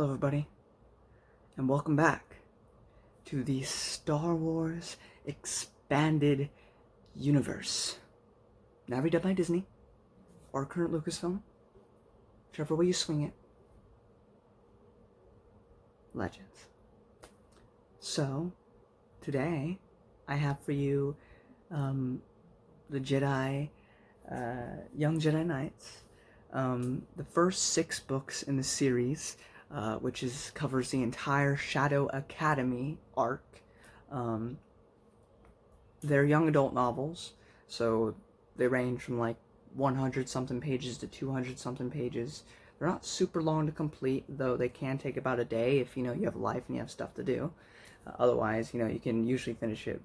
Hello everybody, and welcome back to the Star Wars Expanded Universe. Now redone by Disney, or current Lucasfilm, whichever way you swing it. Legends. So, today, I have for you, the Jedi, Young Jedi Knights, the first 6 books in the series, which covers the entire Shadow Academy arc. They're young adult novels, so they range from like 100-something pages to 200-something pages. They're not super long to complete, though they can take about a day if you have a life and you have stuff to do. Otherwise, you can usually finish it,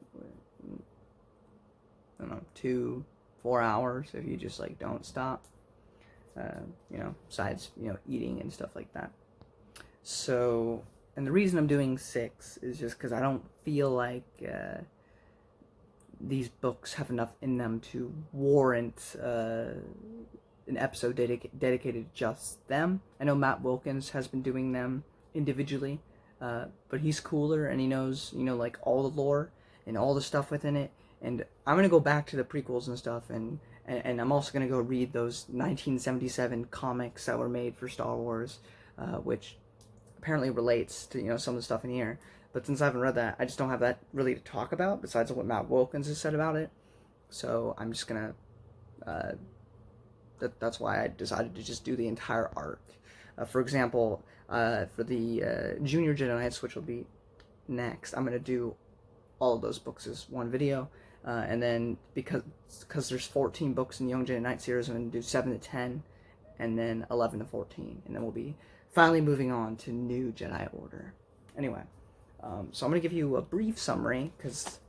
I don't know, 2-4 hours if you just like don't stop. Besides, eating and stuff like that. So, and the reason I'm doing 6 is just because I don't feel like these books have enough in them to warrant an episode dedicated to just them. I know Matt Wilkins has been doing them individually, but he's cooler and he knows, like all the lore and all the stuff within it. And I'm going to go back to the prequels and stuff, and I'm also going to go read those 1977 comics that were made for Star Wars, which apparently relates to, some of the stuff in here. But since I haven't read that, I just don't have that really to talk about, besides what Matt Wilkins has said about it. So I'm just going to, that's why I decided to just do the entire arc. For example, for the Junior Jedi Knights, which will be next, I'm going to do all of those books as one video. And then because there's 14 books in the Young Jedi Knight series, I'm going to do 7 to 10, and then 11 to 14, and then we'll be finally moving on to New Jedi Order. Anyway, so I'm going to give you a brief summary, because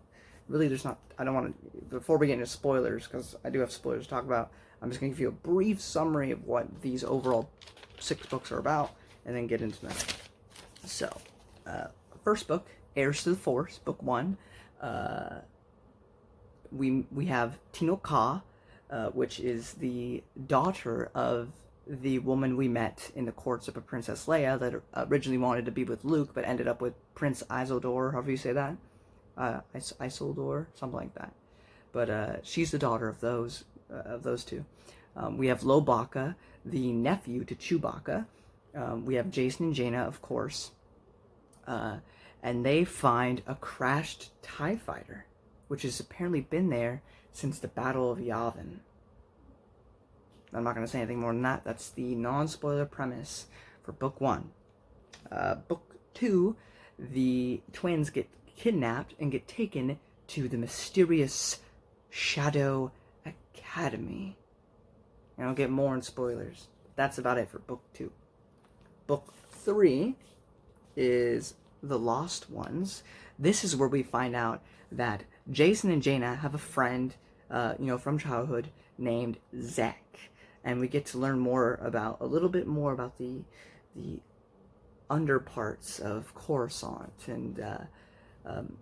really I don't want to, before we get into spoilers, because I do have spoilers to talk about, I'm just going to give you a brief summary of what these overall 6 books are about, and then get into them. So, first book, Heirs to the Force, book 1, we have Tino Ka, which is the daughter of the woman we met in the courts of Princess Leia that originally wanted to be with Luke, but ended up with Prince Isildur, however you say that, Isildur, something like that. But she's the daughter of those two. We have Lobaka, the nephew to Chewbacca. We have Jason and Jaina, of course, and they find a crashed TIE fighter, which has apparently been there since the Battle of Yavin. I'm not going to say anything more than that. That's the non-spoiler premise for book 1. Book 2, the twins get kidnapped and get taken to the mysterious Shadow Academy. And I'll get more in spoilers. That's about it for book 2. Book 3 is The Lost Ones. This is where we find out that Jason and Jaina have a friend, from childhood named Zach. And we get to learn a little bit more about the underparts of Coruscant, and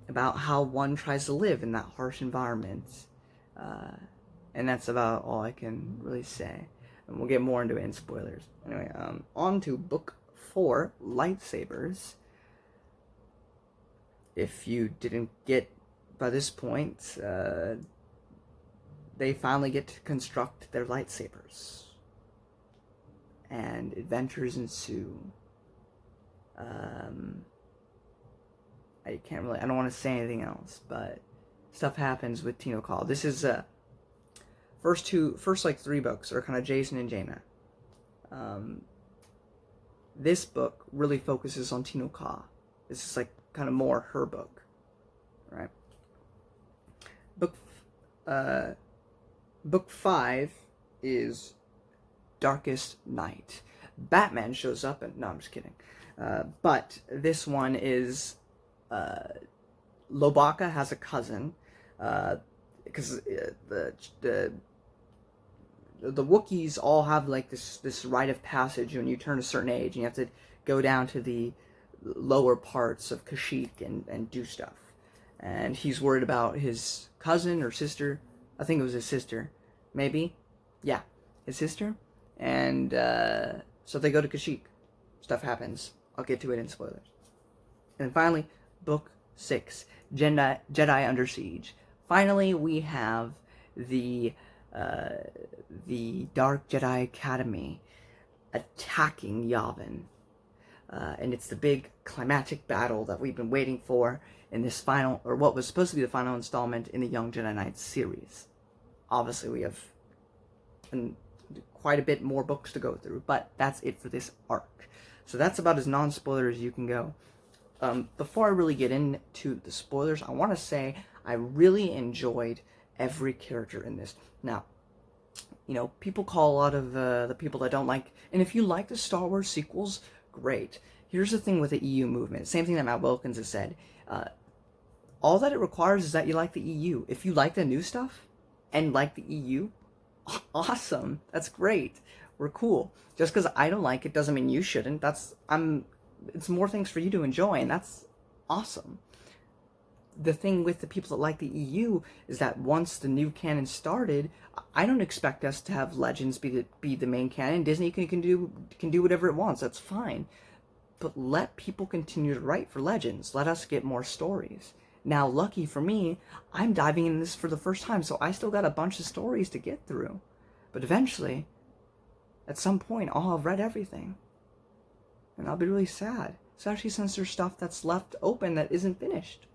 about how one tries to live in that harsh environment. And that's about all I can really say. And we'll get more into it in spoilers. Anyway, on to book 4, Lightsabers. If you didn't get by this point, they finally get to construct their lightsabers, and adventures ensue. I don't want to say anything else, but stuff happens with Tino Ka. This is first 3 books are kind of Jason and Jaina. This book really focuses on Tino Ka. This is like kind of more her book, right? Book 5 is Darkest Night. Batman shows up, and no, I'm just kidding. But this one is Lobaka has a cousin, because the Wookiees all have like this rite of passage when you turn a certain age, and you have to go down to the lower parts of Kashyyyk and do stuff. And he's worried about his cousin or sister. I think it was his sister, maybe. His sister. And so they go to Kashyyyk. Stuff happens. I'll get to it in spoilers. And finally, Book 6, Jedi Under Siege. Finally, we have the Dark Jedi Academy attacking Yavin. And it's the big climactic battle that we've been waiting for in this final, or what was supposed to be the final installment in the Young Jedi Knights series. Obviously, we have quite a bit more books to go through, but that's it for this arc. So that's about as non-spoiler as you can go. Before I really get into the spoilers, I want to say I really enjoyed every character in this. Now, you know, people call a lot of the people that don't like, and if you like the Star Wars sequels, great. Here's the thing with the EU movement. Same thing that Matt Wilkins has said. All that it requires is that you like the EU. If you like the new stuff and like the EU, awesome. That's great. We're cool. Just because I don't like it doesn't mean you shouldn't. It's more things for you to enjoy, and that's awesome. The thing with the people that like the EU is that once the new canon started, I don't expect us to have Legends be the main canon. Disney can do whatever it wants. That's fine. But let people continue to write for Legends. Let us get more stories. Now, lucky for me, I'm diving into this for the first time, so I still got a bunch of stories to get through. But eventually, at some point, I'll have read everything. And I'll be really sad, especially since there's stuff that's left open that isn't finished.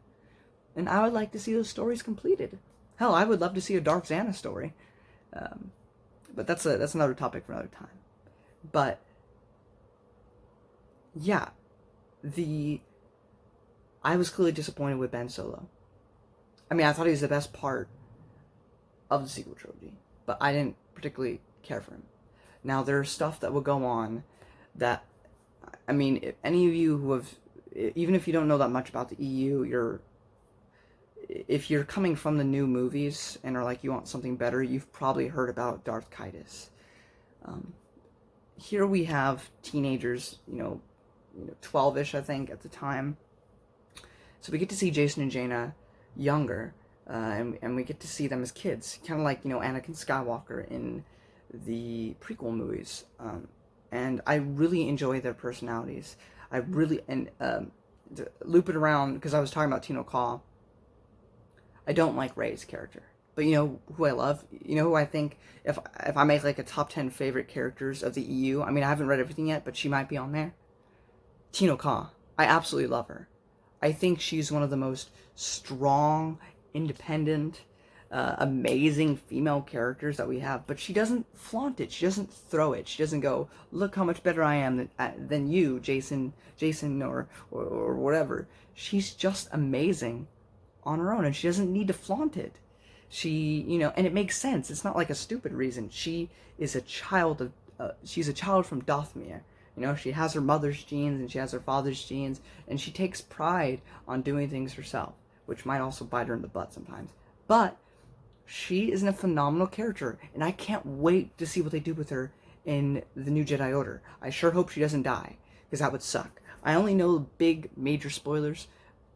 And I would like to see those stories completed. Hell, I would love to see a Dark Xana story. But that's another topic for another time. But yeah, I was clearly disappointed with Ben Solo. I mean, I thought he was the best part of the sequel trilogy, but I didn't particularly care for him. Now, there's stuff that will go on that, I mean, if any of you who have, even if you don't know that much about the EU, if you're coming from the new movies and are like, you want something better, you've probably heard about Darth Caedus. Here we have teenagers, 12-ish, I think, at the time. So we get to see Jason and Jaina younger, and we get to see them as kids, kind of like, Anakin Skywalker in the prequel movies. And I really enjoy their personalities. To loop it around, because I was talking about Tino Kaw, I don't like Rey's character. But you know who I love? You know who I think, if I make like a top 10 favorite characters of the EU, I mean, I haven't read everything yet, but she might be on there. Tino Kaw. I absolutely love her. I think she's one of the most strong, independent, amazing female characters that we have, but she doesn't flaunt it. She doesn't throw it. She doesn't go, look how much better I am than you, Jason, or whatever. She's just amazing on her own, and she doesn't need to flaunt it. She, and it makes sense. It's not like a stupid reason. She is a child of, she's a child from Dathomir. She has her mother's genes and she has her father's genes, and she takes pride on doing things herself, which might also bite her in the butt sometimes. But she is a phenomenal character, and I can't wait to see what they do with her in the New Jedi Order. I sure hope she doesn't die, because that would suck. I only know the big major spoilers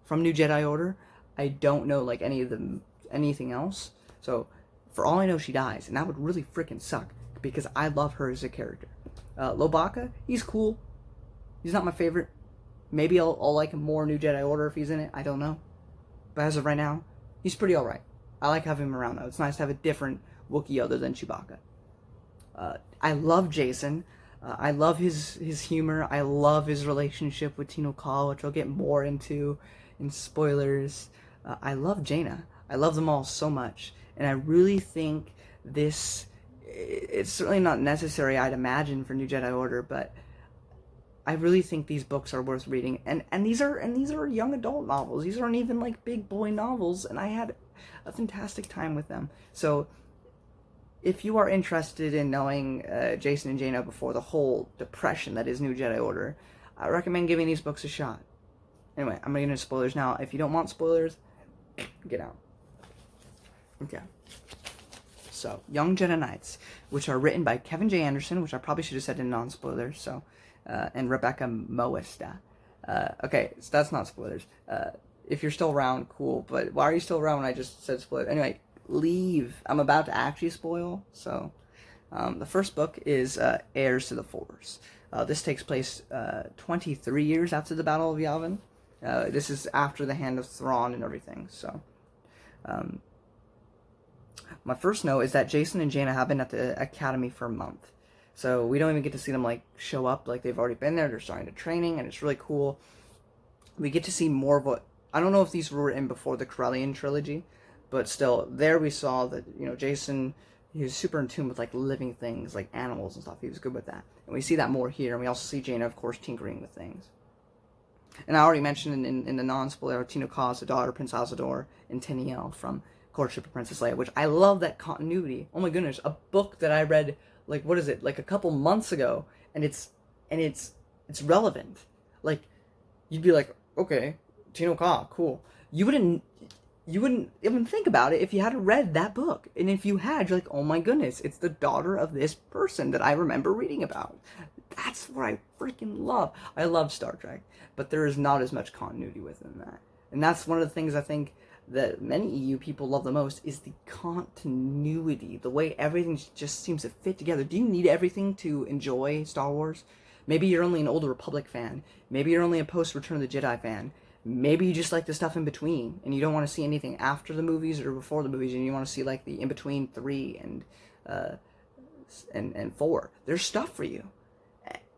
from New Jedi Order. I don't know like anything else. So for all I know, she dies, and that would really freaking suck, because I love her as a character. Lobaka, he's cool. He's not my favorite. Maybe I'll like him more New Jedi Order if he's in it. I don't know. But as of right now, he's pretty alright. I like having him around, though. It's nice to have a different Wookiee other than Chewbacca. I love Jason. I love his humor. I love his relationship with Tino Kaw, which I'll get more into in spoilers. I love Jaina. I love them all so much. And I really think it's certainly not necessary, I'd imagine, for New Jedi Order, but I really think these books are worth reading. And these are young adult novels. These aren't even like big boy novels, and I had a fantastic time with them. So if you are interested in knowing Jason and Jaina before the whole depression that is New Jedi Order, I recommend giving these books a shot. Anyway, I'm getting into spoilers now. If you don't want spoilers, get out. Okay. So, Young Jedi Knights, which are written by Kevin J. Anderson, which I probably should have said in non-spoilers, so, and Rebecca Moesta. Okay, so that's not spoilers. If you're still around, cool, but why are you still around when I just said spoilers? Anyway, leave. I'm about to actually spoil, so, the first book is Heirs to the Force. This takes place 23 years after the Battle of Yavin. This is after the Hand of Thrawn and everything. So, my first note is that Jacen and Jaina have been at the academy for a month. So we don't even get to see them like show up, like they've already been there. They're starting the training, and it's really cool. We get to see more of what, I don't know if these were in before the Corellian trilogy, but still, there we saw that, you know, Jacen, he was super in tune with like living things, like animals and stuff. He was good with that. And we see that more here, and we also see Jaina, of course, tinkering with things. And I already mentioned in the non-spoiler, Tino Ka is the daughter of Prince Azador and Teniel from Courtship of Princess Leia, which I love that continuity. Oh my goodness, a book that I read, like, what is it, like a couple months ago, and it's relevant. Like, you'd be like, okay, Tino Ka, cool. You wouldn't even think about it if you hadn't read that book. And if you had, you're like, oh my goodness, it's the daughter of this person that I remember reading about. That's what I freaking love. I love Star Trek, but there is not as much continuity within that. And that's one of the things I think that many EU people love the most, is the continuity, the way everything just seems to fit together. Do you need everything to enjoy Star Wars? Maybe you're only an Old Republic fan. Maybe you're only a post-Return of the Jedi fan. Maybe you just like the stuff in between, and you don't want to see anything after the movies or before the movies, and you want to see like the in-between 3 and 4. There's stuff for you.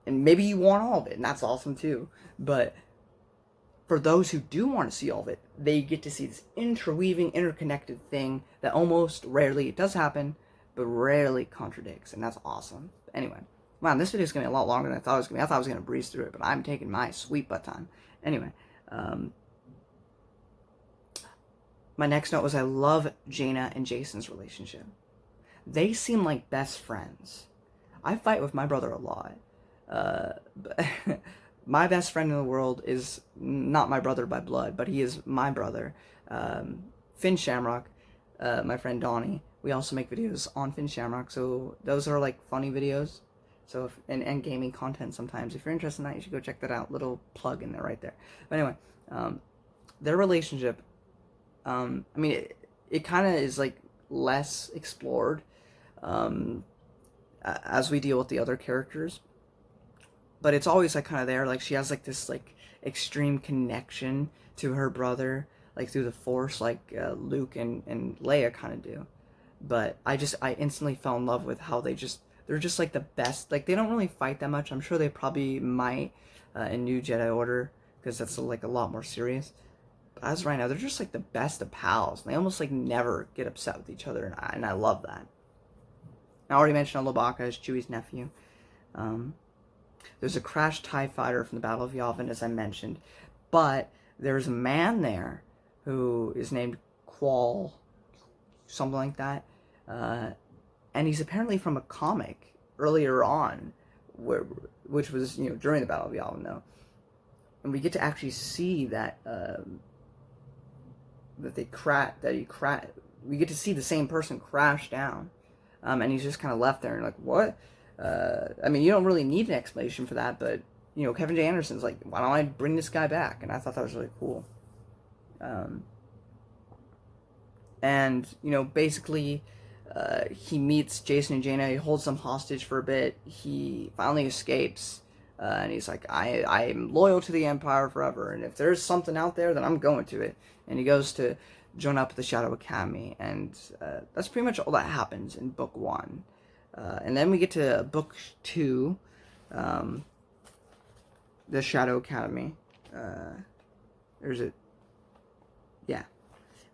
And maybe you want all of it, and that's awesome too. But for those who do want to see all of it, they get to see this interweaving, interconnected thing that almost rarely, it does happen, but rarely contradicts, and that's awesome. Anyway, wow, this video is going to be a lot longer than I thought it was going to be. I thought I was going to breeze through it, but I'm taking my sweet butt time. Anyway, my next note was I love Jaina and Jacen's relationship. They seem like best friends. I fight with my brother a lot. But my best friend in the world is not my brother by blood, but he is my brother. Finn Shamrock, my friend Donnie. We also make videos on Finn Shamrock, so those are like funny videos. So and gaming content sometimes. If you're interested in that, you should go check that out. Little plug in there right there. But anyway, their relationship, I mean, it kind of is like less explored as we deal with the other characters. But it's always like kind of there. Like she has like this like extreme connection to her brother, like through the Force, like Luke and Leia kind of do. But I instantly fell in love with how they're just like the best. Like they don't really fight that much. I'm sure they probably might in New Jedi Order, because that's like a lot more serious. But as right now, they're just like the best of pals. And they almost like never get upset with each other, and I love that. I already mentioned Lobaka as Chewie's nephew. There's a crashed TIE fighter from the Battle of Yavin, as I mentioned. But there's a man there who is named Qual, something like that. And he's apparently from a comic earlier on, which was, you know, during the Battle of Yavin, though. And we get to actually see that we get to see the same person crash down. And he's just kind of left there and like, what? I mean, you don't really need an explanation for that, but, you know, Kevin J. Anderson's like, why don't I bring this guy back? And I thought that was really cool. And, you know, basically, he meets Jacen and Jaina, he holds them hostage for a bit, he finally escapes, and he's like, I'm loyal to the Empire forever, and if there's something out there, then I'm going to it. And he goes to join up with the Shadow Academy, and that's pretty much all that happens in Book 1. And then we get to Book 2, the Shadow Academy. Or is it? Yeah.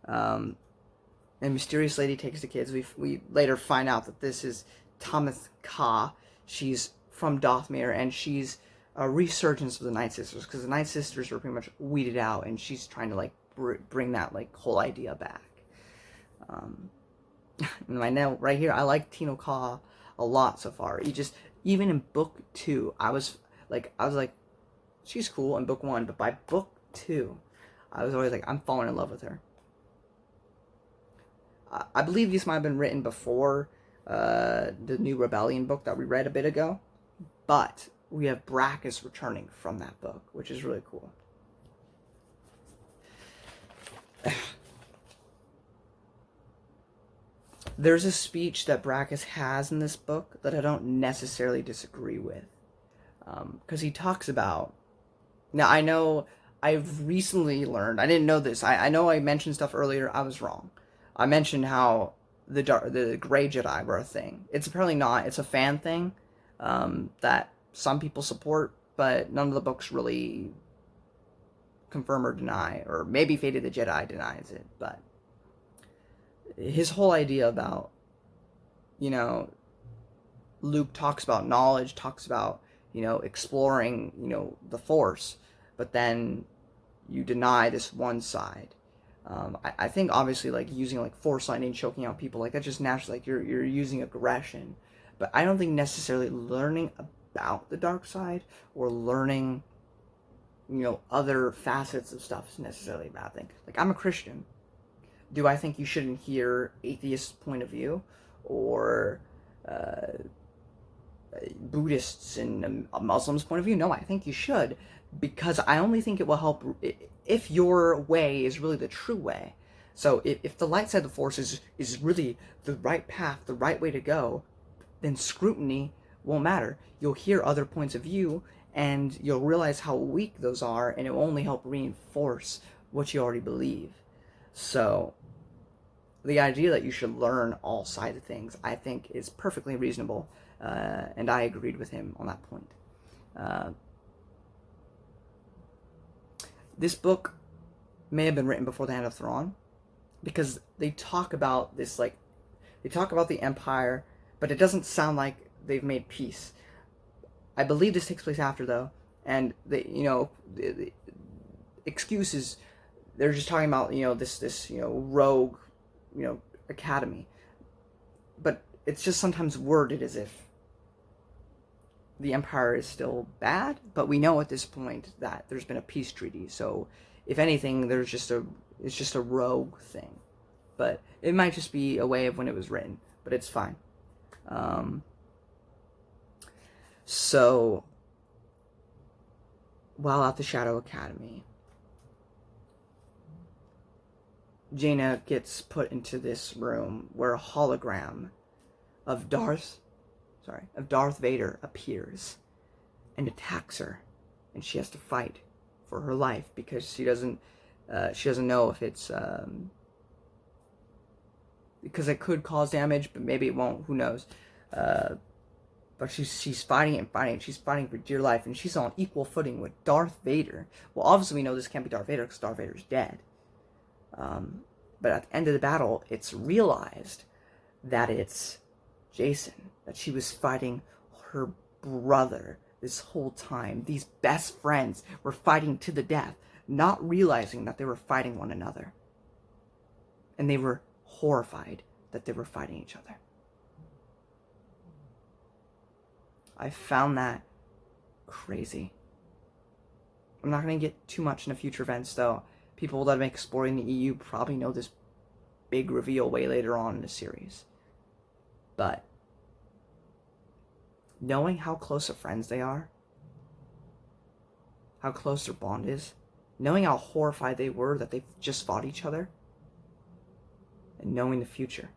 A mysterious lady takes the kids. We later find out that this is Thomas Ka. She's from Dothmere, and she's a resurgence of the Night Sisters, because the Night Sisters were pretty much weeded out, and she's trying to like bring that like whole idea back. And I know right here, I like Tino Ka a lot so far. Even in Book 2, I was like, she's cool in Book 1, but by Book 2, I was always like, I'm falling in love with her. I believe this might have been written before the New Rebellion book that we read a bit ago, but we have Brackus returning from that book, which is really cool. There's a speech that Brackus has in this book that I don't necessarily disagree with. because he talks about. Now I know I've recently learned. I didn't know this. I know I mentioned stuff earlier. I was wrong. I mentioned how the gray Jedi were a thing. It's apparently not. It's a fan thing that some people support, but none of the books really confirm or deny, or maybe Fate of the Jedi denies it. But his whole idea about, you know, Luke talks about knowledge, talks about, exploring, the Force, but then you deny this one side. I think obviously like using like force lightning, choking out people, like that's just naturally like you're using aggression, but I don't think necessarily learning about the dark side or learning, other facets of stuff is necessarily a bad thing. Like I'm a Christian. Do I think you shouldn't hear atheist point of view or Buddhists and Muslims point of view? No, I think you should, because I only think it will help if your way is really the true way. So if the light side of the Force is really the right path, the right way to go, then scrutiny won't matter. You'll hear other points of view, and you'll realize how weak those are, and it will only help reinforce what you already believe. So the idea that you should learn all sides of things, I think, is perfectly reasonable, and I agreed with him on that point. This book may have been written before the Hand of Thrawn, because they talk about this, like, they talk about the Empire, but it doesn't sound like they've made peace. I believe this takes place after, though, and the excuses, they're just talking about, this rogue, academy. But it's just sometimes worded as if the Empire is still bad, but we know at this point that there's been a peace treaty, so if anything, it's just a rogue thing. But it might just be a way of when it was written, but it's fine. So, while at the Shadow Academy, Jaina gets put into this room where a hologram of Darth Vader appears and attacks her, and she has to fight for her life because she doesn't know if it's because it could cause damage, but maybe it won't. Who knows? But she's fighting and fighting. She's fighting for dear life, and she's on equal footing with Darth Vader. Well, obviously we know this can't be Darth Vader because Darth Vader's dead. But at the end of the battle, it's realized that it's Jason, that she was fighting her brother this whole time. These best friends were fighting to the death, not realizing that they were fighting one another. And they were horrified that they were fighting each other. I found that crazy. I'm not going to get too much into future events, though. People that have been exploring the EU probably know this big reveal way later on in the series. But knowing how close of friends they are, how close their bond is, knowing how horrified they were that they've just fought each other, and knowing the future.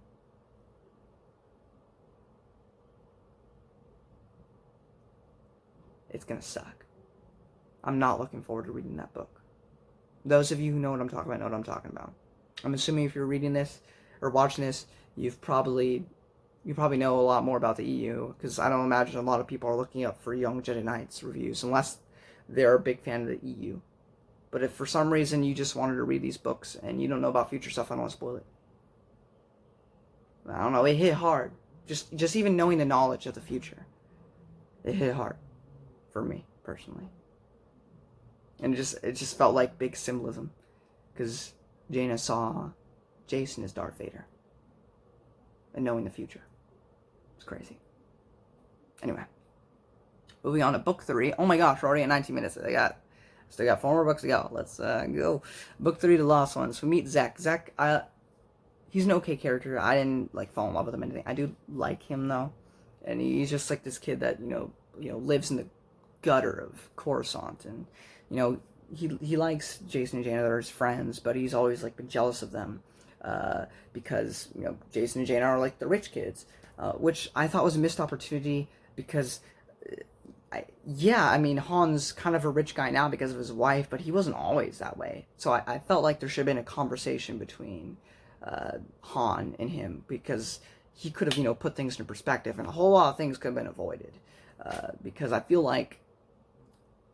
It's gonna suck. I'm not looking forward to reading that book. Those of you who know what I'm talking about know what I'm talking about. I'm assuming if you're reading this or watching this, you probably know a lot more about the EU, because I don't imagine a lot of people are looking up for Young Jedi Knights reviews unless they're a big fan of the EU. But if for some reason you just wanted to read these books and you don't know about future stuff, I don't want to spoil it. I don't know, it hit hard. Just even knowing the knowledge of the future, it hit hard for me personally. And it just felt like big symbolism, because Jaina saw Jason as Darth Vader, and knowing the future. It's crazy. Anyway, moving on to book 3. Oh my gosh, we're already at 19 minutes. Still got 4 more books to go. Let's go. Book 3, The Lost Ones. We meet Zek. Zek, he's an okay character. I didn't fall in love with him or anything. I do like him though, and he's just like this kid that lives in the gutter of Coruscant, and he likes Jason and Jaina. They're his friends, but he's always been jealous of them because Jason and Jaina are the rich kids, which I thought was a missed opportunity, because yeah, I mean, Han's kind of a rich guy now because of his wife, but he wasn't always that way. So I felt like there should have been a conversation between Han and him, because he could have, put things into perspective, and a whole lot of things could have been avoided. Because I feel like,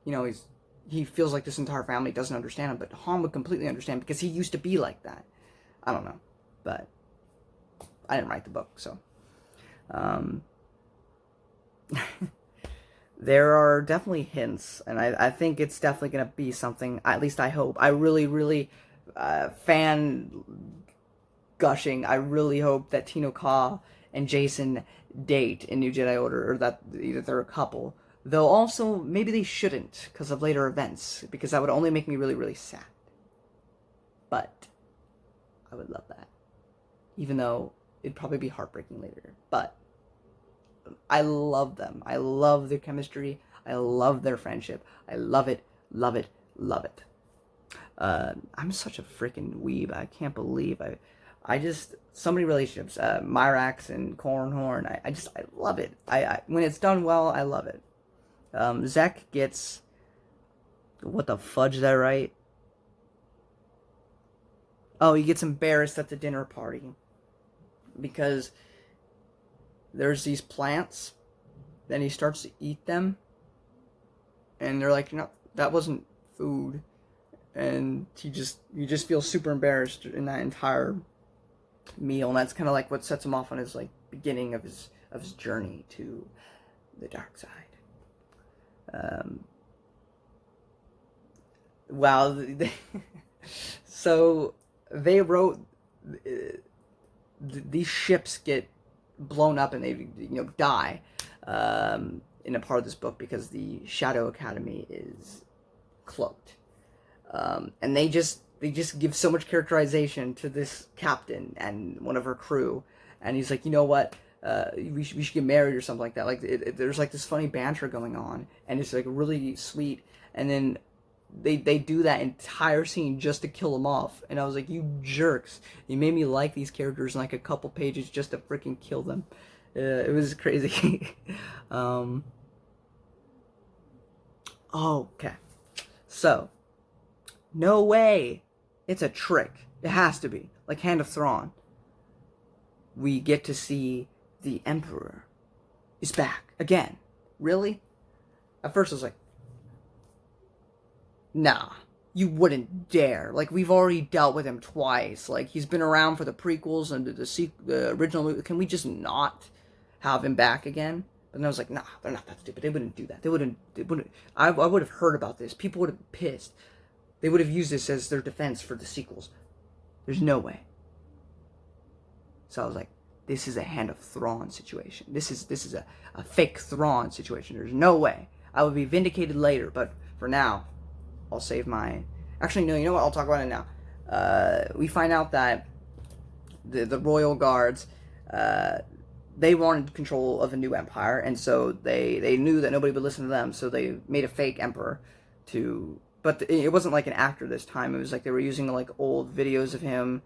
he feels like this entire family doesn't understand him, but Han would completely understand because he used to be like that. I don't know, but I didn't write the book, so. There are definitely hints, and I think it's definitely going to be something, at least I hope. I really, really, fan gushing, I really hope that Tino Ka and Jason date in New Jedi Order, or that either they're a couple. Though also, maybe they shouldn't, because of later events, because that would only make me really, really sad. But, I would love that. Even though it'd probably be heartbreaking later. But, I love them. I love their chemistry. I love their friendship. I love it, love it, love it. I'm such a freaking weeb. I can't believe I just, so many relationships. Myrax and Cornhorn. I love it. When it's done well, I love it. Zek gets, what the fudge, is that right? Oh, he gets embarrassed at the dinner party because there's these plants, then he starts to eat them, and they're like, that wasn't food, and he just feels super embarrassed in that entire meal, and that's kind of like what sets him off on his, like, beginning of his journey to the dark side. Wow. So they wrote, these ships get blown up and they die in a part of this book because the Shadow Academy is cloaked, and they just give so much characterization to this captain and one of her crew, and he's like, you know what, we should get married or something like that. Like there's like this funny banter going on, and it's like really sweet, and then they do that entire scene just to kill them off, and I was like, you jerks, you made me like these characters in like a couple pages just to freaking kill them. It was crazy. Okay, so no way it's a trick, it has to be like Hand of Thrawn. We get to see the Emperor is back again. Really? At first I was like, nah, you wouldn't dare. Like, we've already dealt with him twice. Like, he's been around for the prequels and the original movie. Can we just not have him back again? But then I was like, nah, they're not that stupid. They wouldn't do that. They wouldn't. I would have heard about this. People would have been pissed. They would have used this as their defense for the sequels. There's no way. So I was like, this is a Hand of Thrawn situation. This is a fake Thrawn situation. There's no way. I would be vindicated later, but for now, I'll save my... Actually, no, you know what? I'll talk about it now. We find out that the royal guards, they wanted control of a new empire, and so they knew that nobody would listen to them, so they made a fake emperor to... But it wasn't like an actor this time. It was like they were using like old videos of him,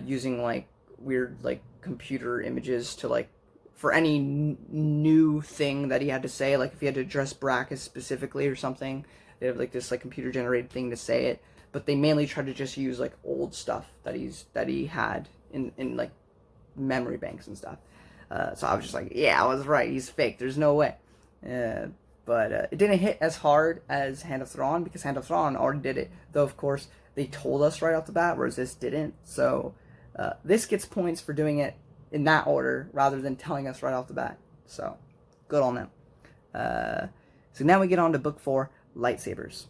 using like weird like computer images to like for any new thing that he had to say. Like if he had to address Brackus specifically or something, they have like this like computer generated thing to say it. But they mainly tried to just use like old stuff that he had in like memory banks and stuff. So I was just like, yeah, I was right. He's fake. There's no way. But it didn't hit as hard as Hand of Thrawn, because Hand of Thrawn already did it. Though, of course, they told us right off the bat, whereas this didn't. So this gets points for doing it in that order, rather than telling us right off the bat. So, good on them. So now we get on to Book 4, Lightsabers.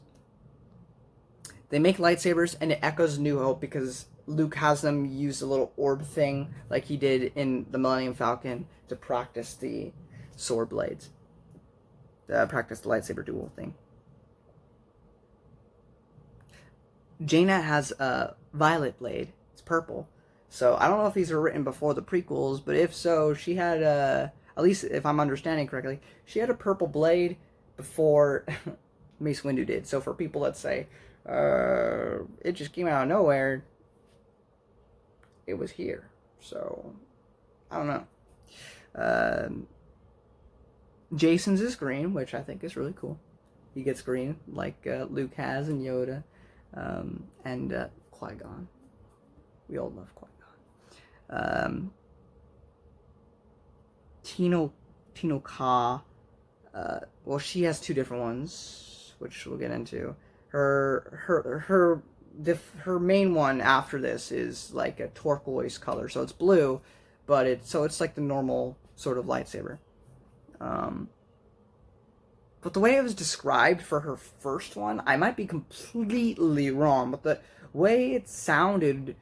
They make lightsabers, and it echoes New Hope, because Luke has them use a little orb thing, like he did in the Millennium Falcon, to practice the sword blades. Practice the lightsaber duel thing. Jaina has a violet blade. It's purple. So I don't know if these were written before the prequels, but if so, she had at least if I'm understanding correctly, she had a purple blade before Mace Windu did. So for people that say it just came out of nowhere, it was here. So I don't know. Jason's is green, which I think is really cool. He gets green, like Luke has and Yoda, and Qui-Gon. We all love Qui-Gon. Tino Ka. Well, she has two different ones, which we'll get into. Her main one after this is like a turquoise color, so it's blue, but it's like the normal sort of lightsaber. But the way it was described for her first one, I might be completely wrong, but the way it sounded,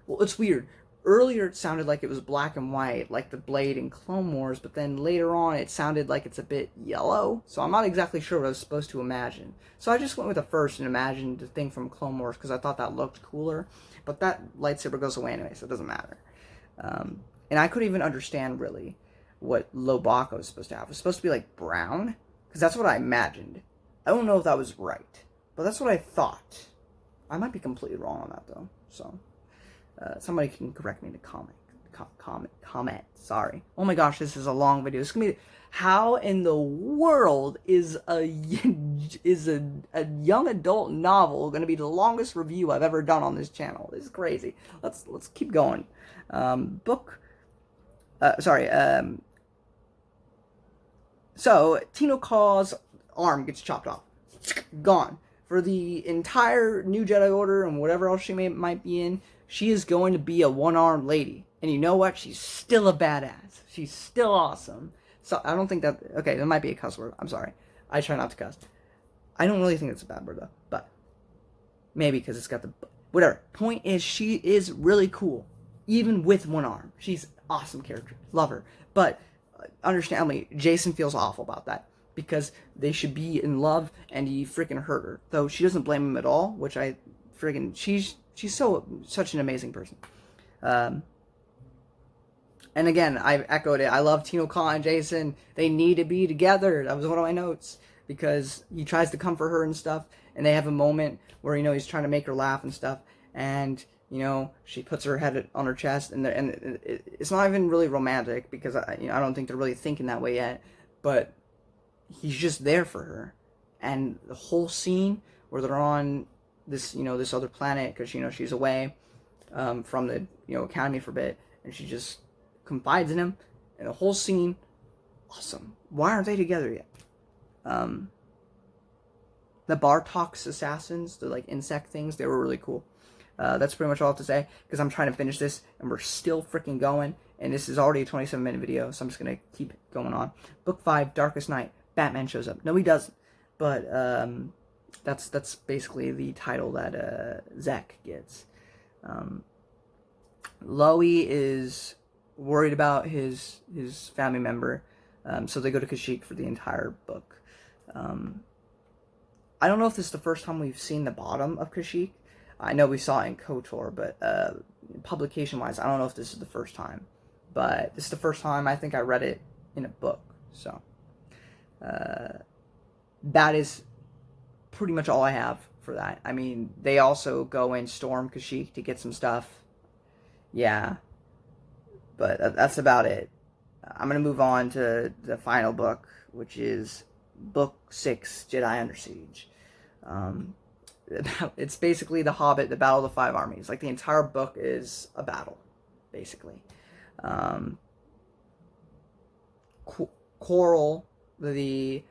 well, it's weird. Earlier it sounded like it was black and white, like the blade in Clone Wars, but then later on it sounded like it's a bit yellow, so I'm not exactly sure what I was supposed to imagine. So I just went with the first and imagined the thing from Clone Wars because I thought that looked cooler, but that lightsaber goes away anyway, so it doesn't matter. And I couldn't even understand, really, what Lobaka was supposed to have. It was supposed to be, like, brown, because that's what I imagined. I don't know if that was right, but that's what I thought. I might be completely wrong on that, though, so... somebody can correct me in the comment. Sorry. Oh my gosh, this is a long video. It's gonna be how in the world is a young adult novel gonna be the longest review I've ever done on this channel? This is crazy. Let's keep going. So Tino Ka's arm gets chopped off. Gone. For the entire New Jedi Order and whatever else she might be in, she is going to be a one-armed lady. And you know what? She's still a badass. She's still awesome. So I don't think that... Okay, that might be a cuss word. I'm sorry. I try not to cuss. I don't really think it's a bad word, though. But maybe because it's got the... Whatever. Point is, she is really cool. Even with one arm. She's an awesome character. Love her. But, understandably, Jason feels awful about that. Because they should be in love, and he freaking hurt her. Though she doesn't blame him at all, which I freaking... She's such an amazing person. And again, I echoed it. I love Tino Ka and Jason. They need to be together. That was one of my notes. Because he tries to comfort her and stuff. And they have a moment where, he's trying to make her laugh and stuff. And, she puts her head on her chest. And it's not even really romantic. Because, I don't think they're really thinking that way yet. But he's just there for her. And the whole scene where they're on this, this other planet. Because, she's away from the, academy for a bit. And she just confides in him, and the whole scene, awesome. Why aren't they together yet? The Bartox assassins, the insect things, they were really cool. That's pretty much all I have to say, because I'm trying to finish this, and we're still freaking going, and this is already a 27-minute video, so I'm just going to keep going on. Book 5, Darkest Night, Batman shows up. No, he doesn't, but that's basically the title that Zach gets. Loey is worried about his family member, so they go to Kashyyyk for the entire book. I don't know if this is the first time we've seen the bottom of Kashyyyk. I know we saw it in KOTOR, but publication-wise, I don't know if this is the first time. But this is the first time I think I read it in a book, so that is pretty much all I have for that. I mean, they also go and storm Kashyyyk to get some stuff. Yeah. But that's about it. I'm going to move on to the final book, which is Book 6, Jedi Under Siege. It's basically The Hobbit, the Battle of the Five Armies. The entire book is a battle, basically. Quarrel, the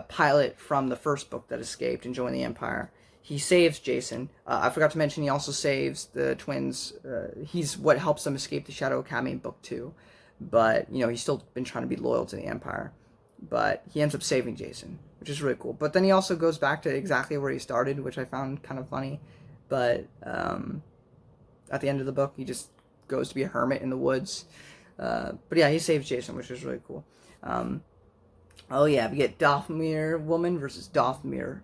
pilot from the first book that escaped and joined the Empire, he saves Jason. I forgot to mention he also saves the twins. He's what helps them escape the Shadow Academy in Book 2. But, he's still been trying to be loyal to the Empire. But he ends up saving Jason, which is really cool. But then he also goes back to exactly where he started, which I found kind of funny. But at the end of the book, he just goes to be a hermit in the woods. But yeah, he saves Jason, which is really cool. Oh yeah, we get Dathomir woman versus Dathomir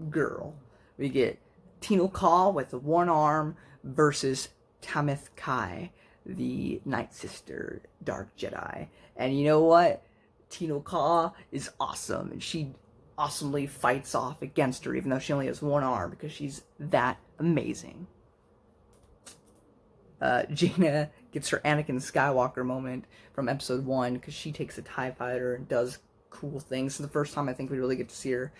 girl. We get Tino Ka with one arm versus Tamith Kai, the Night Sister Dark Jedi. And you know what? Tino Ka is awesome, and she awesomely fights off against her, even though she only has one arm, because she's that amazing. Jaina gets her Anakin Skywalker moment from episode 1, because she takes a TIE fighter and does cool things. This is the first time I think we really get to see her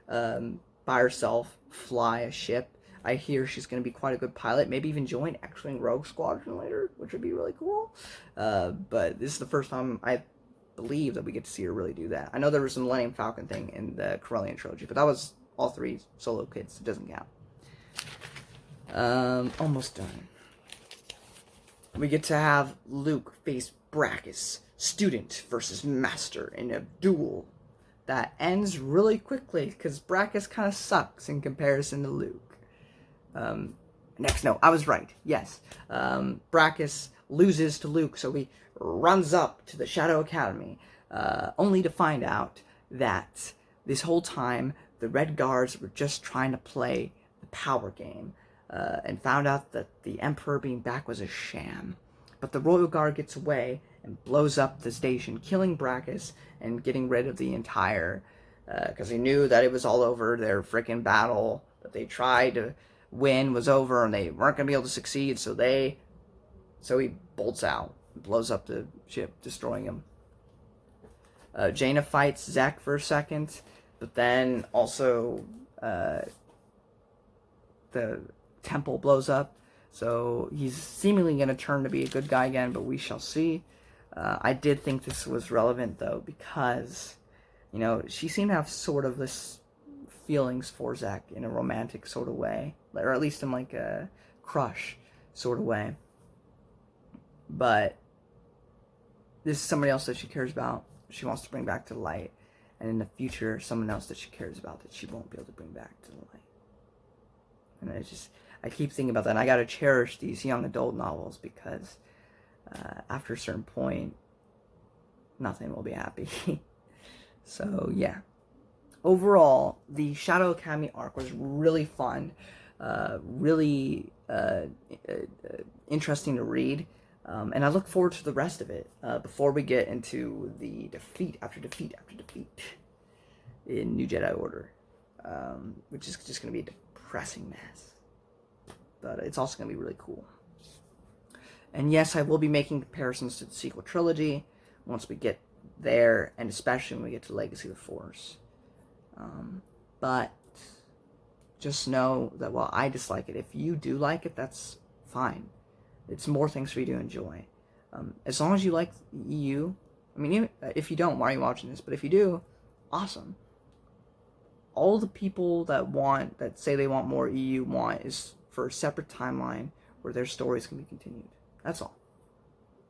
by herself fly a ship. I hear she's going to be quite a good pilot, maybe even join X-Wing Rogue Squadron later, which would be really cool. But this is the first time I believe that we get to see her really do that. I know there was some Millennium Falcon thing in the Corellian trilogy, but that was all 3 solo kids. It doesn't count. Almost done. We get to have Luke face Brackus, student versus master, in a duel that ends really quickly because Brackus kind of sucks in comparison to Luke. No, I was right. Yes. Brackus loses to Luke, so he runs up to the Shadow Academy, only to find out that this whole time the Red Guards were just trying to play the power game, and found out that the Emperor being back was a sham. But the Royal Guard gets away and blows up the station, killing Brackus and getting rid of the entire, because he knew that it was all over. Their freaking battle that they tried to win was over, and they weren't going to be able to succeed, so he bolts out, blows up the ship, destroying him. Jaina fights Zek for a second, but then also the temple blows up, so he's seemingly going to turn to be a good guy again, but we shall see. I did think this was relevant, though, because, you know, she seemed to have sort of this feelings for Zek in a romantic sort of way, or at least in like a crush sort of way. But this is somebody else that she cares about. She wants to bring back to the light, and in the future, someone else that she cares about that she won't be able to bring back to the light. And I keep thinking about that, and I gotta cherish these young adult novels because after a certain point, nothing will be happy. So yeah. Overall, the Shadow Academy arc was really fun, really interesting to read, and I look forward to the rest of it before we get into the defeat after defeat after defeat in New Jedi Order, which is just going to be a depressing mess, but it's also going to be really cool. And yes, I will be making comparisons to the sequel trilogy once we get there, and especially when we get to Legacy of the Force. But just know that while I dislike it, if you do like it, that's fine. It's more things for you to enjoy. As long as you like EU, I mean, even if you don't, why are you watching this? But if you do, awesome. All the people that say they want more EU want is for a separate timeline where their stories can be continued. That's all.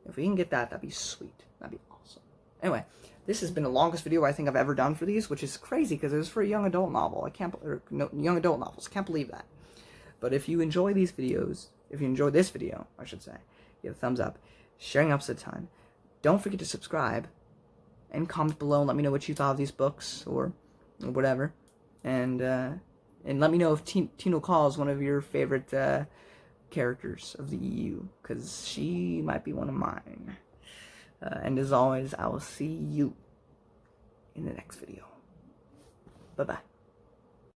If we can get that, that'd be sweet. That'd be awesome. Anyway, this has been the longest video I think I've ever done for these, which is crazy because it was for a young adult novel. Young adult novels. I can't believe that. But if you enjoy these videos, if you enjoy this video, I should say, give a thumbs up, sharing up's a ton. Don't forget to subscribe and comment below and let me know what you thought of these books or whatever. And let me know if Tino Call is one of your favorite characters of the EU, because she might be one of mine. And as always, I will see you in the next video. Bye-bye.